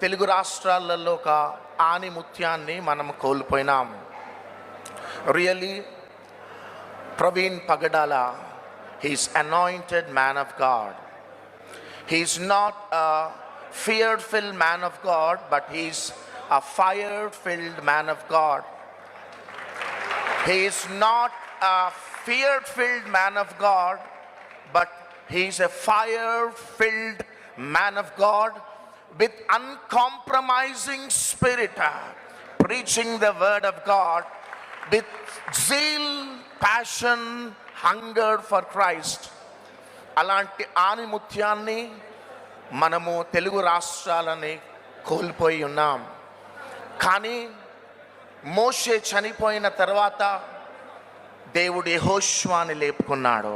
తెలుగు రాష్ట్రాలలో ఒక ఆనిముత్యాన్ని మనం కోల్పోయినాం. Really Praveen Pagadala, he's anointed man of God. He's not a fear-filled man of God, but he's a fire-filled man of God. He is not a fear-filled man of God, but he's a fire-filled man of God with uncompromising spirit, preaching the word of God with zeal, passion, hunger for Christ. అలాంటి ఆనిముత్యాన్ని మనము తెలుగు రాష్ట్రాలని కోల్పోయి ఉన్నాం. కానీ మోషే చనిపోయిన తర్వాత దేవుడు యెహోషువని లేపుకున్నాడు.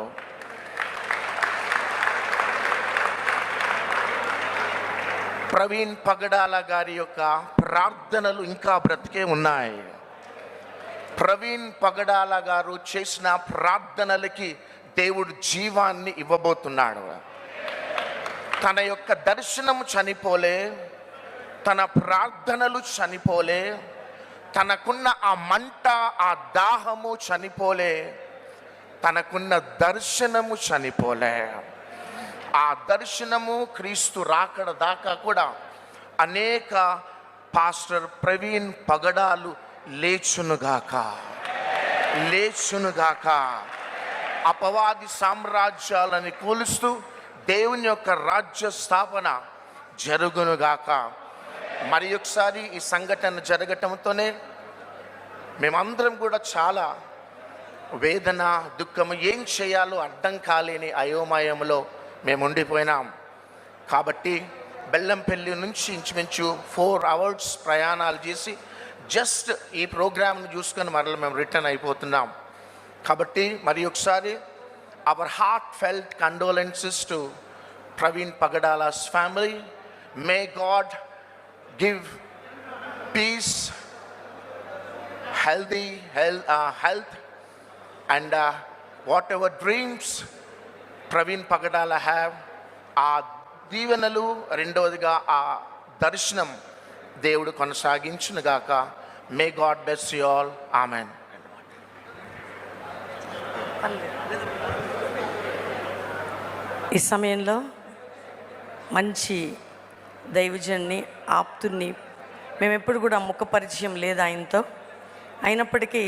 ప్రవీణ్ పగడాల గారి యొక్క ప్రార్థనలు ఇంకా బ్రతికే ఉన్నాయి. ప్రవీణ్ పగడాల గారు చేసిన ప్రార్థనలకి దేవుడు జీవాన్ని ఇవ్వబోతున్నాడు. తన యొక్క దర్శనము చనిపోలే, తన ప్రార్థనలు చనిపోలే, తనకున్న ఆ మంట, ఆ దాహము చనిపోలే, తనకున్న దర్శనము చనిపోలే. ఆ దర్శనము క్రీస్తు రాకడ దాకా కూడా అనేక పాస్టర్ ప్రవీణ్ పగడాలు లేచునుగాక, లేచునుగాక. అపవాది సామ్రాజ్యాలని కూలుస్తూ దేవుని యొక్క రాజ్య స్థాపన జరుగునుగాక. మరి ఒకసారి ఈ సంఘటన జరగటంతోనే మేమందరం కూడా చాలా వేదన, దుఃఖము, ఏం చేయాలో అర్థం కాలేని అయోమయంలో మేము ఉండిపోయినాం. కాబట్టి బెల్లంపల్లి నుంచి ఇంచుమించు 4 hours ప్రయాణాలు చేసి జస్ట్ ఈ ప్రోగ్రామ్ను చూసుకొని మరలా మేము రిటర్న్ అయిపోతున్నాం. కాబట్టి మరి ఒకసారి our heartfelt condolences to Praveen Pagadala's family. May God give peace, health and whatever dreams Praveen Pagadala have, ఆ దీవెనలు, రెండవదిగా ఆ దర్శనం దేవుడు కొనసాగించునుగాక. May God bless you all. Amen. ఈ సమయంలో మంచి దైవజన్ని, ఆప్తుని, మేము ఎప్పుడు కూడా ముఖ పరిచయం లేదు ఆయనతో. అయినప్పటికీ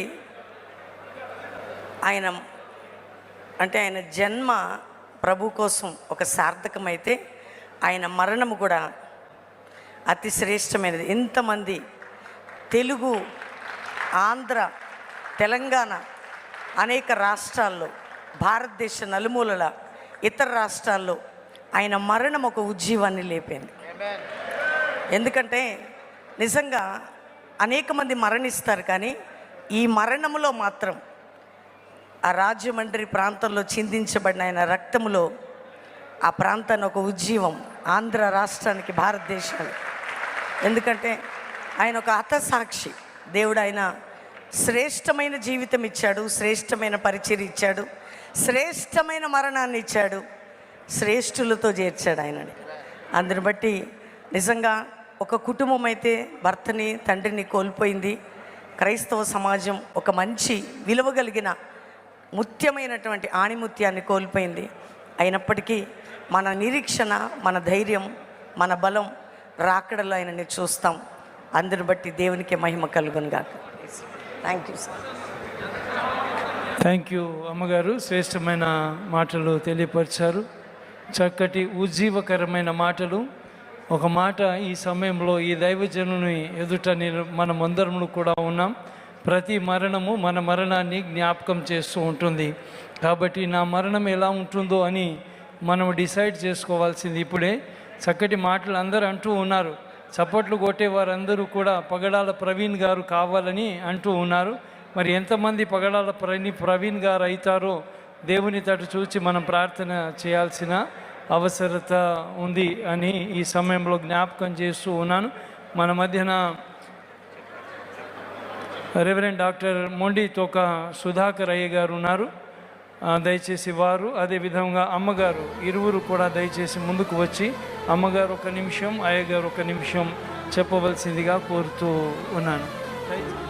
ఆయన జన్మ ప్రభు కోసం ఒక సార్థకమైతే ఆయన మరణము కూడా అతి శ్రేష్టమైనది. ఎంతమంది తెలుగు, ఆంధ్ర, తెలంగాణ, అనేక రాష్ట్రాల్లో, భారతదేశ నలుమూలల ఇతర రాష్ట్రాల్లో ఆయన మరణం ఒక ఉజ్జీవాన్ని లేపింది. ఎందుకంటే నిజంగా అనేక మంది మరణిస్తారు, కానీ ఈ మరణములో మాత్రం ఆ రాజమండ్రి ప్రాంతంలో చిందించబడిన ఆయన రక్తములో ఆ ప్రాంతాన్ని ఒక ఉజ్జీవం, ఆంధ్ర రాష్ట్రానికి, భారతదేశానికి. ఎందుకంటే ఆయన ఒక హతసాక్షి. దేవుడు ఆయన శ్రేష్టమైన జీవితం ఇచ్చాడు, శ్రేష్టమైన పరిచర్య ఇచ్చాడు, శ్రేష్టమైన మరణాన్ని ఇచ్చాడు, శ్రేష్ఠులతో చేర్చాడు ఆయనని. అందుని బట్టి నిజంగా ఒక కుటుంబం అయితే భర్తని, తండ్రిని కోల్పోయింది. క్రైస్తవ సమాజం ఒక మంచి విలువ కలిగిన ముత్యమైనటువంటి ఆణిముత్యాన్ని కోల్పోయింది. అయినప్పటికీ మన నిరీక్షణ, మన ధైర్యం, మన బలం రాకడలో ఆయనని చూస్తాం. అందుని బట్టి దేవునికి మహిమ కలుగును గాక. Thank you sir. Thank you అమ్మగారు, శ్రేష్టమైన మాటలు తెలియపరిచారు. చక్కటి ఉజ్జీవకరమైన మాటలు. ఒక మాట ఈ సమయంలో ఈ దైవజనుని ఎదుట మనమందరము కూడా ఉన్నాం. ప్రతి మరణము మన మరణాన్ని జ్ఞాపకం చేస్తూ ఉంటుంది. కాబట్టి నా మరణం ఎలా ఉంటుందో అని మనం డిసైడ్ చేసుకోవాల్సింది ఇప్పుడే. చక్కటి మాటలు అందరూ అంటూ ఉన్నారు. చప్పట్లు కొట్టే వారందరూ కూడా పగడాల ప్రవీణ్ గారు కావాలని అంటూ ఉన్నారు. మరి ఎంతమంది పగడాల ప్రవీణ్ గారు అవుతారో దేవుని తట్టు చూచి మనం ప్రార్థన చేయాల్సిన అవసరత ఉంది అని ఈ సమయంలో జ్ఞాపకం చేస్తూ ఉన్నాను. మన మధ్యన రెవరెండ్ డాక్టర్ మొండి తోక సుధాకర్ అయ్య గారు ఉన్నారు. దయచేసి వారు, అదేవిధంగా అమ్మగారు, ఇరువురు కూడా దయచేసి ముందుకు వచ్చి అమ్మగారు ఒక నిమిషం, అయ్యగారు ఒక నిమిషం చెప్పవలసిందిగా కోరుతూ ఉన్నాను. రైట్.